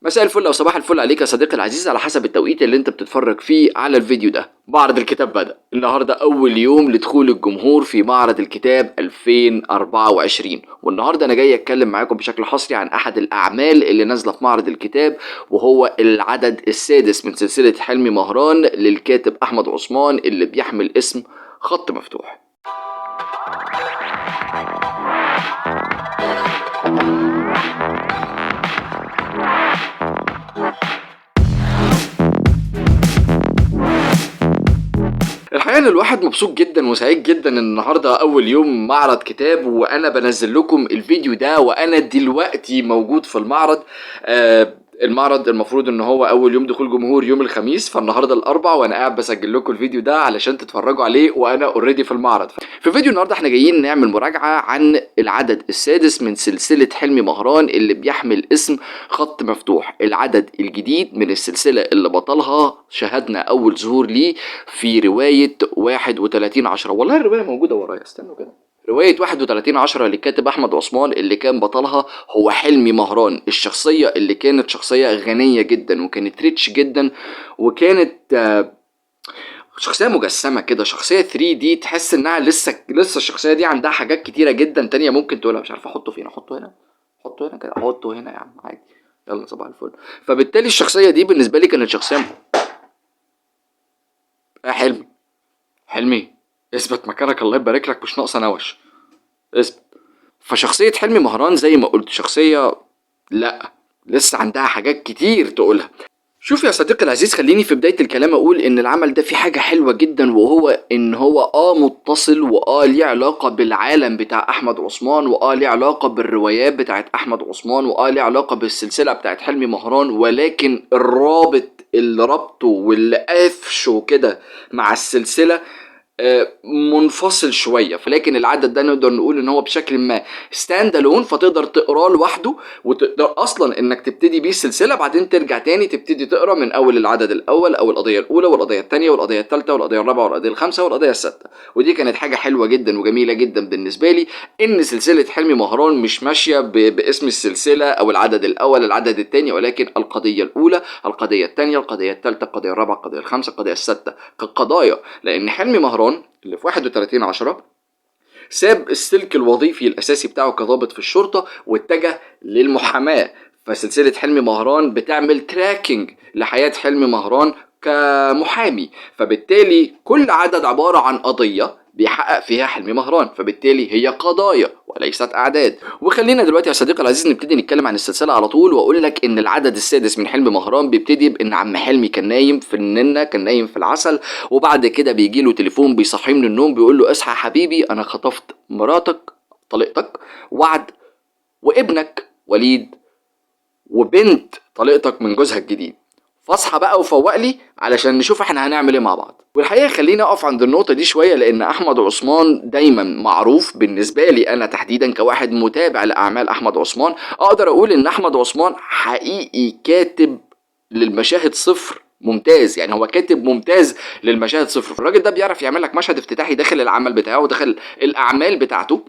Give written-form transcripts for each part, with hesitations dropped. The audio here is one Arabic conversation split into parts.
مساء الفل او صباح الفل عليك يا صديقي العزيز، على حسب التوقيت اللي انت بتتفرج فيه على الفيديو ده. معرض الكتاب بدأ النهارده، اول يوم لدخول الجمهور في معرض الكتاب 2024، والنهارده انا جاي اتكلم معاكم بشكل حصري عن احد الاعمال اللي نازله في معرض الكتاب، وهو العدد السادس من سلسله حلمي مهران للكاتب احمد عثمان اللي بيحمل اسم خط مفتوح. الحقيقة ان الواحد مبسوط جدا وسعيد جدا ان النهارده اول يوم معرض كتاب، وانا بنزل لكم الفيديو ده وانا دلوقتي موجود في المعرض. المعرض المفروض ان هو اول يوم دخول جمهور يوم الخميس، فالنهارده الاربع وانا قاعد بسجل لكم الفيديو ده علشان تتفرجوا عليه وانا اوريدي في المعرض. في فيديو النهارده احنا جايين نعمل مراجعه عن العدد السادس من سلسله حلمي مهران اللي بيحمل اسم خط مفتوح، العدد الجديد من السلسله اللي بطلها شاهدنا اول ظهور ليه في روايه 31/10. والله الروايه موجوده ورايا، استنوا كده. رواية 31/10 للكاتب أحمد عثمان اللي كان بطلها هو حلمي مهران، الشخصية اللي كانت شخصية غنية جدا وكانت ريتش جدا، وكانت شخصية مجسمة كده، شخصية 3D، تحس انها لسه الشخصية دي عندها حاجات كتيرة جدا تانية ممكن تقولها. مش عارف احطه فين، احطه هنا، احطه هنا كده، احطه هنا يا عم عادي، يلا صباح الفل. فبالتالي الشخصية دي بالنسبة لي كانت شخصية حلمي اثبت مكانك، الله يبارك لك، مش ناقصه نوش، اثبت. فشخصيه حلمي مهران زي ما قلت شخصيه لا لسه عندها حاجات كتير تقولها. شوف يا صديقي العزيز، خليني في بداية الكلام اقول ان العمل ده فيه حاجة حلوة جدا، وهو ان هو متصل ليه علاقة بالعالم بتاع احمد عثمان، ليه علاقة بالروايات بتاعت احمد عثمان، ليه علاقة بالسلسلة بتاعت حلمي مهران، ولكن الرابط اللي ربطه واللي قافشه كده مع السلسلة منفصل شويه. فلكن العدد ده نقدر نقول ان هو بشكل ما ستاند الون، فتقدر تقراه لوحده، وتقدر اصلا انك تبتدي بيه السلسله، بعدين ترجع تاني تبتدي تقرا من اول العدد الاول او القضيه الاولى والقضيه الثانيه والقضيه الثالثه والقضيه الرابعه والقضيه الخامسه والقضيه السادسه. ودي كانت حاجه حلوه جدا وجميله جدا بالنسبه لي، ان سلسله حلمي مهران مش ماشيه باسم السلسله او العدد الاول العدد الثاني، ولكن القضيه الاولى القضيه الثانيه القضيه الثالثه القضيه الرابعه القضيه الخامسه القضيه السادسه كقضايا. لان حلمي مهران اللي في 31/10 ساب السلك الوظيفي الأساسي بتاعه كضابط في الشرطة واتجه للمحاماة. فسلسلة حلمي مهران بتعمل تراكنج لحياة حلمي مهران كمحامي، فبالتالي كل عدد عبارة عن قضية بيحقق فيها حلمي مهران، فبالتالي هي قضايا وليست أعداد. وخلينا دلوقتي يا صديقي العزيز نبتدي نتكلم عن السلسلة على طول، وأقول لك إن العدد السادس من حلمي مهران بيبتدي بإن عم حلمي كان نايم في الننة، كان نايم في العسل، وبعد كده بيجي له تليفون بيصحيه من النوم بيقول له اصحى يا حبيبي، أنا خطفت مراتك طليقتك وعد، وابنك وليد، وبنت طليقتك من جوزها الجديد، فاصحى بقى وفوق لي علشان نشوف احنا هنعمل ايه مع بعض. والحقيقه خليني اقف عند النقطه دي شويه، لان احمد عثمان دايما معروف بالنسبه لي انا تحديدا كواحد متابع لاعمال احمد عثمان، اقدر اقول ان احمد عثمان حقيقي كاتب للمشاهد صفر ممتاز. يعني هو كاتب ممتاز للمشاهد صفر. الراجل ده بيعرف يعمل لك مشهد افتتاحي داخل العمل بتاعه وداخل الاعمال بتاعته،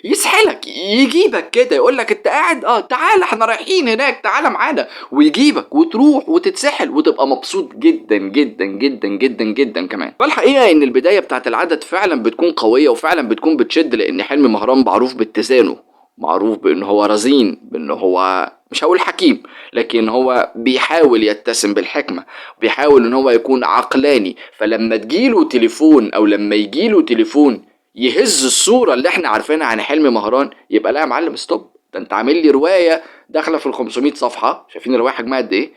يسحلك يجيبك كده، يقول لك انت قاعد تعال احنا رايحين هناك، تعال معانا، ويجيبك وتروح وتتسحل وتبقى مبسوط جدا جدا جدا جدا جدا كمان. فالحقيقه ان البدايه بتاعت العدد فعلا بتكون قويه وفعلا بتكون بتشد، لان حلمي مهران معروف باتزانه، معروف بان هو رزين، بان هو مش هقول حكيم، لكن هو بيحاول يتسم بالحكمة، بيحاول ان هو يكون عقلاني. فلما تجيله تليفون او لما يجيله تليفون يهز الصورة اللي احنا عارفينها عن حلمي مهران، يبقى لا يا معلم ستوب، ده انت عامل لي رواية داخلة في 500 صفحة. شايفين الرواية حجمها قد ايه؟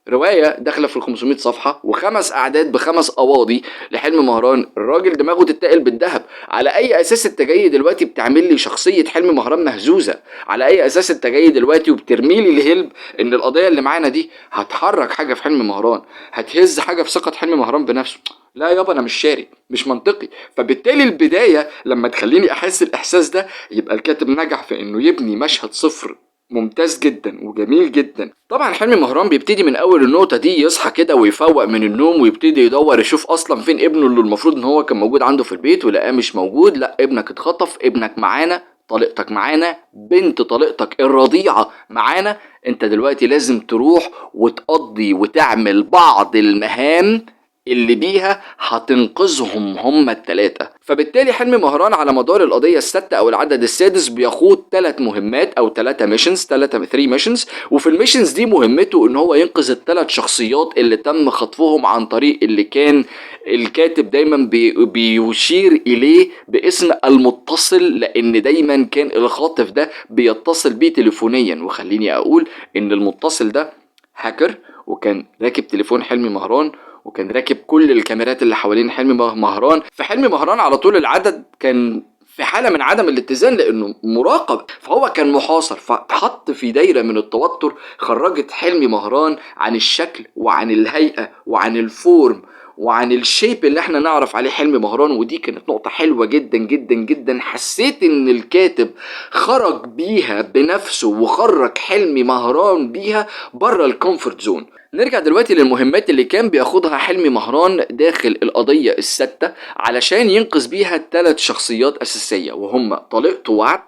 رواية داخلة في 500 صفحة و5 أعداد ب5 قواضي لحلمي مهران. الراجل دماغه تتقل بالذهب. على أي أساس أنت جاي دلوقتي بتعمل لي شخصية حلمي مهران مهزوزة؟ على أي أساس أنت جاي دلوقتي وبترمي لي الهلب إن القضية اللي معانا دي هتحرك حاجة في حلمي مهران، هتهز حاجة في ثقة حلمي مهران بنفسه؟ لا يابا أنا مش شاري، مش منطقي. فبالتالي البداية لما تخليني أحس الإحساس ده، يبقى الكاتب نجح في إنه يبني مشهد صفر ممتاز جدا وجميل جدا. طبعا حلمي مهران بيبتدي من اول النقطه دي، يصحى كده ويفوق من النوم ويبتدي يدور يشوف اصلا فين ابنه اللي المفروض ان هو كان موجود عنده في البيت، ولقاه مش موجود. لا ابنك اتخطف، ابنك معانا. طليقتك معانا، بنت طليقتك الرضيعة معانا، انت دلوقتي لازم تروح وتقضي وتعمل بعض المهام اللي بيها هتنقذهم هما التلاتة. فبالتالي حلمي مهران على مدار القضية الستة او العدد السادس بيخوض 3 مهمات او 3 ميشنز، 3 ميشنز. وفي الميشنز دي مهمته ان هو ينقذ ال3 شخصيات اللي تم خطفهم عن طريق اللي كان الكاتب دايما بيشير اليه باسم المتصل، لان دايما كان الخاطف ده بيتصل بيه تليفونيا. وخليني اقول ان المتصل ده هاكر، وكان راكب تليفون حلمي مهران، وكان راكب كل الكاميرات اللي حوالين حلمي مهران. فحلمي مهران على طول العدد كان في حالة من عدم الاتزان لانه مراقب، فهو كان محاصر، فاتحط في دايرة من التوتر خرجت حلمي مهران عن الشكل وعن الهيئة وعن الفورم وعن الشيب اللي احنا نعرف عليه حلمي مهران. ودي كانت نقطة حلوة جدا جدا جدا، حسيت ان الكاتب خرج بيها بنفسه وخرج حلمي مهران بيها بره الكومفورت زون. نرجع دلوقتي للمهمات اللي كان بياخدها حلمي مهران داخل القضية الستة علشان ينقذ بيها 3 شخصيات أساسية، وهم طليقته وعد،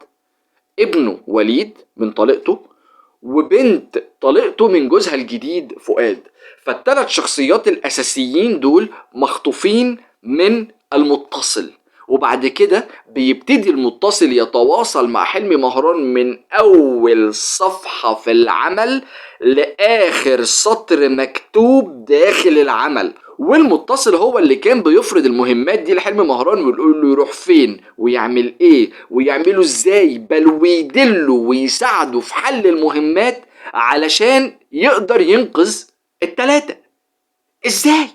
ابنه وليد من طليقته، وبنت طليقته من جوزها الجديد فؤاد. فال3 شخصيات الأساسيين دول مخطوفين من المتصل. وبعد كده بيبتدي المتصل يتواصل مع حلمي مهران من أول صفحة في العمل لآخر سطر مكتوب داخل العمل. والمتصل هو اللي كان بيفرض المهمات دي لحلمي مهران ويقول له يروح فين ويعمل ايه ويعمله ازاي، بل ويدله ويساعده في حل المهمات علشان يقدر ينقذ ال3. ازاي؟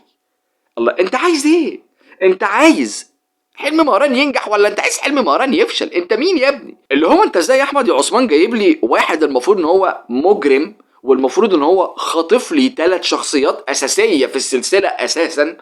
الله، انت عايز ايه؟ انت عايز حلمي مهران ينجح ولا انت عايز حلمي مهران يفشل؟ انت مين يا ابني؟ اللي هو انت ازاي يا احمد يا عثمان جايب لي واحد المفروض ان هو مجرم والمفروض ان هو خاطف لي 3 شخصيات اساسيه في السلسله اساسا،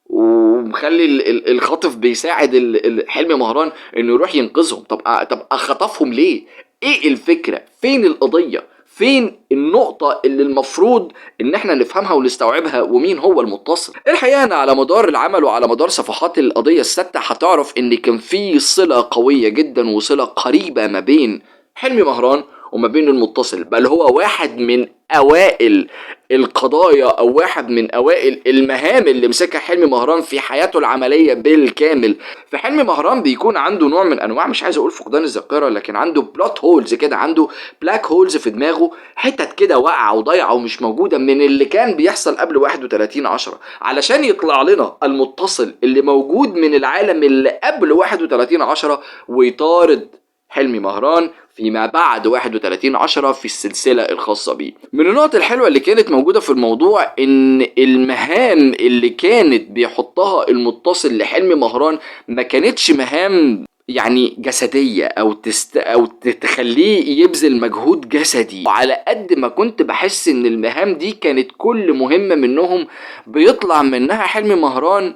ومخلي الخاطف بيساعد حلمي مهران انه يروح ينقذهم؟ طب خطفهم ليه؟ ايه الفكره؟ فين القضيه؟ فين النقطة اللي المفروض ان احنا نفهمها ونستوعبها؟ ومين هو المتصل؟ الحقيقة انا على مدار العمل وعلى مدار صفحات القضية الستة هتعرف ان كان في صلة قوية جدا وصلة قريبة ما بين حلمي مهران وما بين المتصل، بل هو واحد من اوائل القضايا او واحد من اوائل المهام اللي مسكها حلمي مهران في حياته العملية بالكامل. فحلمي مهران بيكون عنده نوع من انواع، مش عايز اقول فقدان الذاكرة، لكن عنده بلوت هولز كده، عنده بلاك هولز في دماغه، حتت كده واقعة وضايعة ومش موجودة من اللي كان بيحصل قبل 31/10، علشان يطلع لنا المتصل اللي موجود من العالم اللي قبل 31/10 ويطارد حلمي مهران فيما بعد 31/10 في السلسلة الخاصة بيه. من النقط الحلوة اللي كانت موجودة في الموضوع ان المهام اللي كانت بيحطها المتصل لحلمي مهران ما كانتش مهام يعني جسدية او تخليه يبذل مجهود جسدي، وعلى قد ما كنت بحس ان المهام دي كانت كل مهمة منهم بيطلع منها حلمي مهران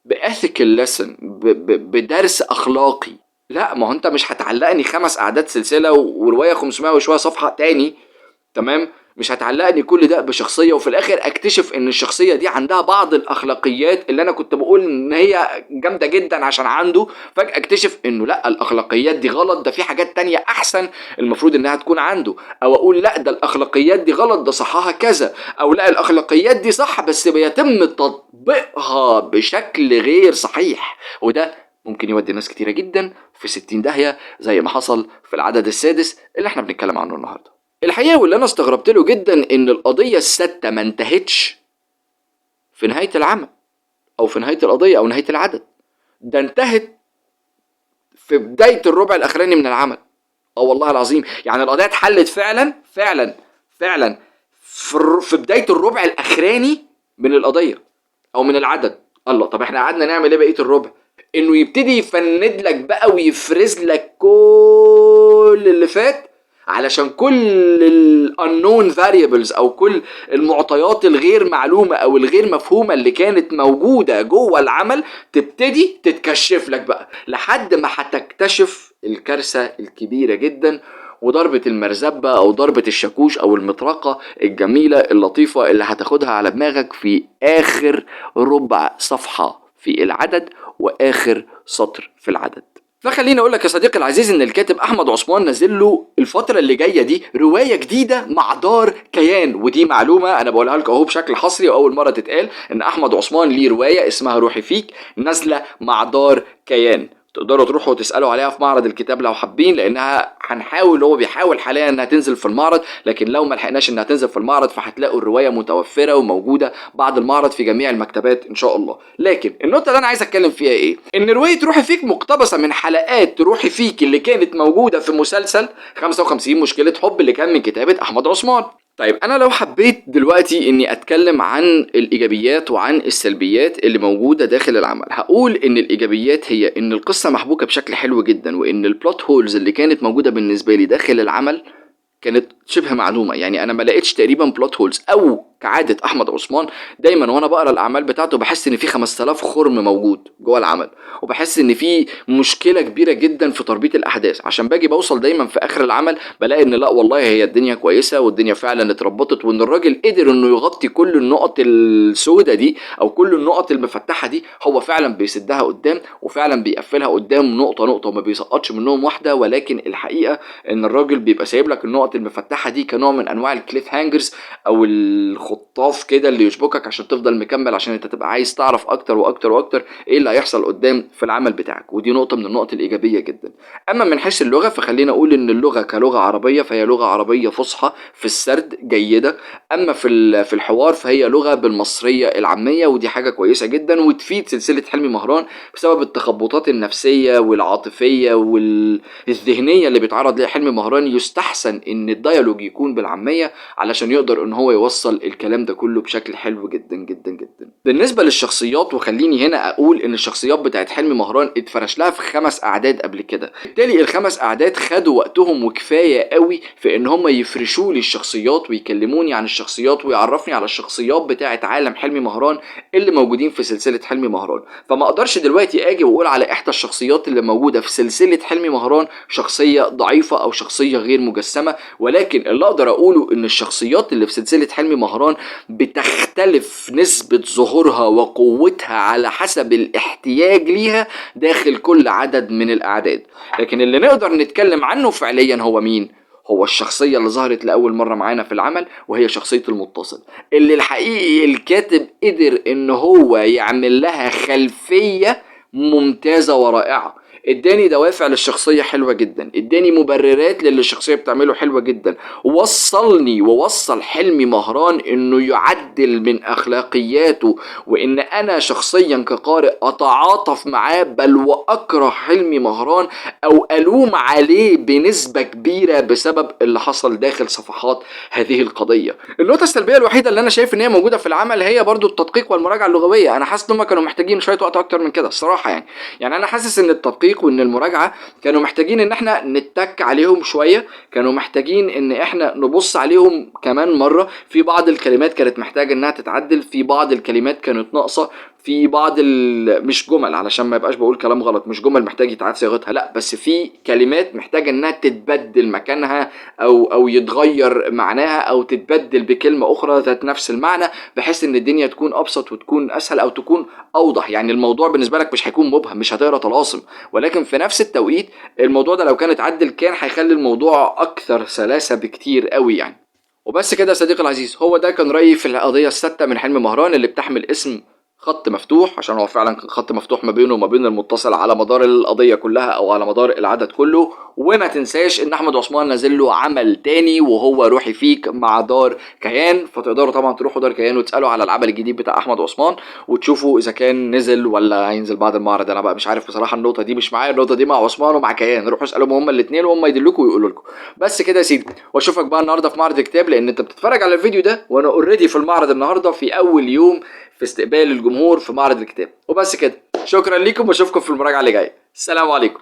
بإثيكال ليسن، بدرس أخلاقي. لا، ما هو انت مش هتعلقني 5 أعداد سلسلة ورواية 500 وشوية صفحة تاني، تمام؟ مش هتعلقني كل ده بشخصية وفي الآخر اكتشف ان الشخصية دي عندها بعض الأخلاقيات اللي انا كنت بقول ان هي جامدة جدا عشان عنده، فجأة اكتشف انه لا، الأخلاقيات دي غلط، ده في حاجات تانية احسن المفروض انها تكون عنده. او اقول لا، ده الأخلاقيات دي غلط، ده صحها كذا. او لا، الأخلاقيات دي صح بس بيتم تطبيقها بشكل غير صحيح، وده ممكن يودي ناس كتيرة جدا في 60 داهية زي ما حصل في العدد السادس اللي احنا بنتكلم عنه النهاردة. الحقيقة واللي انا استغربت له جدا ان القضية الستة ما انتهتش في نهاية العمل او في نهاية القضية او نهاية العدد، ده انتهت في بداية الربع الاخراني من العمل. والله العظيم، يعني القضية اتحلت فعلا فعلا فعلا في بداية الربع الاخراني من القضية او من العدد. الله، طب احنا قعدنا نعمل ايه بقية الربع؟ انه يبتدي يفند لك بقى ويفرز لك كل اللي فات علشان كل unknown variables او كل المعطيات الغير معلومة او الغير مفهومة اللي كانت موجودة جوه العمل تبتدي تتكشف لك بقى لحد ما هتكتشف الكارثة الكبيرة جدا وضربة المرزبة او ضربة الشاكوش او المطرقة الجميلة اللطيفة اللي هتاخدها على دماغك في اخر ربع صفحة في العدد واخر سطر في العدد. فخليني اقول لك يا صديقي العزيز ان الكاتب احمد عثمان نزل له الفتره اللي جايه دي روايه جديده مع دار كيان، ودي معلومه انا بقولها لك اهو بشكل حصري واول مره تتقال، ان احمد عثمان ليه روايه اسمها روحي فيك نازله مع دار كيان. تقدروا تروحوا تسالوا عليها في معرض الكتاب لو حابين، لانها هنحاول، هو بيحاول حاليا انها تنزل في المعرض، لكن لو ما لحقناش انها تنزل في المعرض فهتلاقوا الروايه متوفره وموجوده بعد المعرض في جميع المكتبات ان شاء الله. لكن النقطه اللي انا عايز اتكلم فيها ايه؟ ان روايه روحي فيك مقتبسه من حلقات روحي فيك اللي كانت موجوده في مسلسل 55 مشكله حب اللي كان من كتابه احمد عثمان. طيب انا لو حبيت دلوقتي اني اتكلم عن الايجابيات وعن السلبيات اللي موجوده داخل العمل، هقول ان الايجابيات هي ان القصه محبوكه بشكل حلو جدا، وان البلوت هولز اللي كانت موجوده بالنسبه لي داخل العمل كانت شبه معدومه. يعني انا ما لقيتش تقريبا بلوت هولز، او كعاده احمد عثمان دايما وانا بقرا الاعمال بتاعته بحس ان في 5000 خرم موجود جوه العمل، وبحس ان في مشكله كبيره جدا في تربيط الاحداث، عشان باجي بوصل دايما في اخر العمل بلاقي ان لا والله هي الدنيا كويسه والدنيا فعلا اتربطت، وان الراجل قدر انه يغطي كل النقط السوداء دي او كل النقط المفتحه دي، هو فعلا بيسدها قدام وفعلا بيقفلها قدام نقطه نقطه وما بيسقطش منهم واحده. ولكن الحقيقه ان الراجل بيبقى سايب لك النقط المفتحه دي كنوع من انواع الكليف هانجرز او الخطاف كده اللي يشبكك عشان تفضل مكمل، عشان انت تبقى عايز تعرف اكتر واكتر واكتر ايه اللي هيحصل قدام في العمل بتاعك، ودي نقطه من النقط الايجابيه جدا. اما من حيث اللغه فخلينا اقول ان اللغه كلغه عربيه فهي لغه عربيه فصحى في السرد جيده، اما في الحوار فهي لغه بالمصريه العاميه، ودي حاجه كويسه جدا وتفيد سلسله حلمي مهران بسبب التخبطات النفسيه والعاطفيه والذهنيه اللي بيتعرض ليها حلمي مهران. يستحسن ان الديالوج يكون بالعاميه علشان يقدر ان هو يوصل الكلام ده كله بشكل حلو جدا جدا جدا. بالنسبه للشخصيات، وخليني هنا اقول ان الشخصيات بتاعت حلمي مهران اتفرش لها في 5 اعداد قبل كده، بالتالي ال5 اعداد خدوا وقتهم وكفايه قوي في ان هم يفرشوا لي الشخصيات ويكلموني عن الشخصيات ويعرفني على الشخصيات بتاعت عالم حلمي مهران اللي موجودين في سلسله حلمي مهران. فما اقدرش دلوقتي اجي واقول على احدى الشخصيات اللي موجوده في سلسله حلمي مهران شخصيه ضعيفه او شخصيه غير مجسمه، ولكن اللي اقدر اقوله ان الشخصيات اللي في سلسله حلمي مهران بتختلف نسبه ظهورها وقوتها على حسب الاحتياج ليها داخل كل عدد من الاعداد. لكن اللي نقدر نتكلم عنه فعليا هو مين؟ هو الشخصية اللي ظهرت لأول مرة معانا في العمل، وهي شخصية المتصل، اللي الحقيقي الكاتب قدر ان هو يعمل لها خلفية ممتازة ورائعة. اداني دوافع للشخصية حلوة جدا، اداني مبررات للي الشخصية بتعمله حلوة جدا، وصلني ووصل حلمي مهران انه يعدل من اخلاقياته، وان انا شخصيا كقارئ اتعاطف معاه بل واكره حلمي مهران او الوم عليه بنسبة كبيرة بسبب اللي حصل داخل صفحات هذه القضية. النقطة السلبية الوحيدة اللي انا شايف ان هي موجودة في العمل هي برضو التدقيق والمراجعة اللغوية. انا حاسس ان هم كانوا محتاجين شوية وقت اكتر من كده الصراحة. يعني انا حاسس ان التدقيق وان المراجعة كانوا محتاجين ان احنا نتك عليهم شوية، كانوا محتاجين ان احنا نبص عليهم كمان مرة، في بعض الكلمات كانت محتاجة انها تتعدل، في بعض الكلمات كانت ناقصة، في بعض مش جمل علشان ما يبقاش بقول كلام غلط، مش جمل محتاج يتعاد صياغتها، لا بس في كلمات محتاجة انها تتبدل مكانها او يتغير معناها او تتبدل بكلمة اخرى ذات نفس المعنى، بحيث ان الدنيا تكون ابسط وتكون اسهل او تكون اوضح. يعني الموضوع بالنسبة لك مش هيكون مبهم، مش هتقرا طلاسم، ولكن في نفس التوقيت الموضوع ده لو كان اتعدل كان هيخلي الموضوع اكثر سلاسة بكتير قوي يعني. وبس كده يا صديقي العزيز، هو ده كان رأيي في القضية الستة من حلمي مهران اللي بتحمل اسم خط مفتوح، عشان هو فعلا خط مفتوح ما بينه وما بين المتصل على مدار القضية كلها او على مدار العدد كله. وما تنساش ان احمد عثمان نزل له عمل تاني وهو روحي فيك مع دار كيان، فتقدروا طبعا تروحوا دار كيان وتسالوا على العمل الجديد بتاع احمد عثمان وتشوفوا اذا كان نزل ولا هينزل بعد المعرض. انا بقى مش عارف بصراحه، النقطه دي مش معايا، النقطه دي مع عثمان ومع كيان، روحوا اسالوهم هما الاثنين وهم يدلوكوا ويقولوا لكم. بس كده يا سيدي، واشوفك بقى النهارده في معرض الكتاب، لان انت بتتفرج على الفيديو ده وانا اوريدي في المعرض النهارده في اول يوم في استقبال الجمهور في معرض الكتاب. وبس كده، شكرا لكم واشوفكم في المراجعه اللي جايه. السلام عليكم.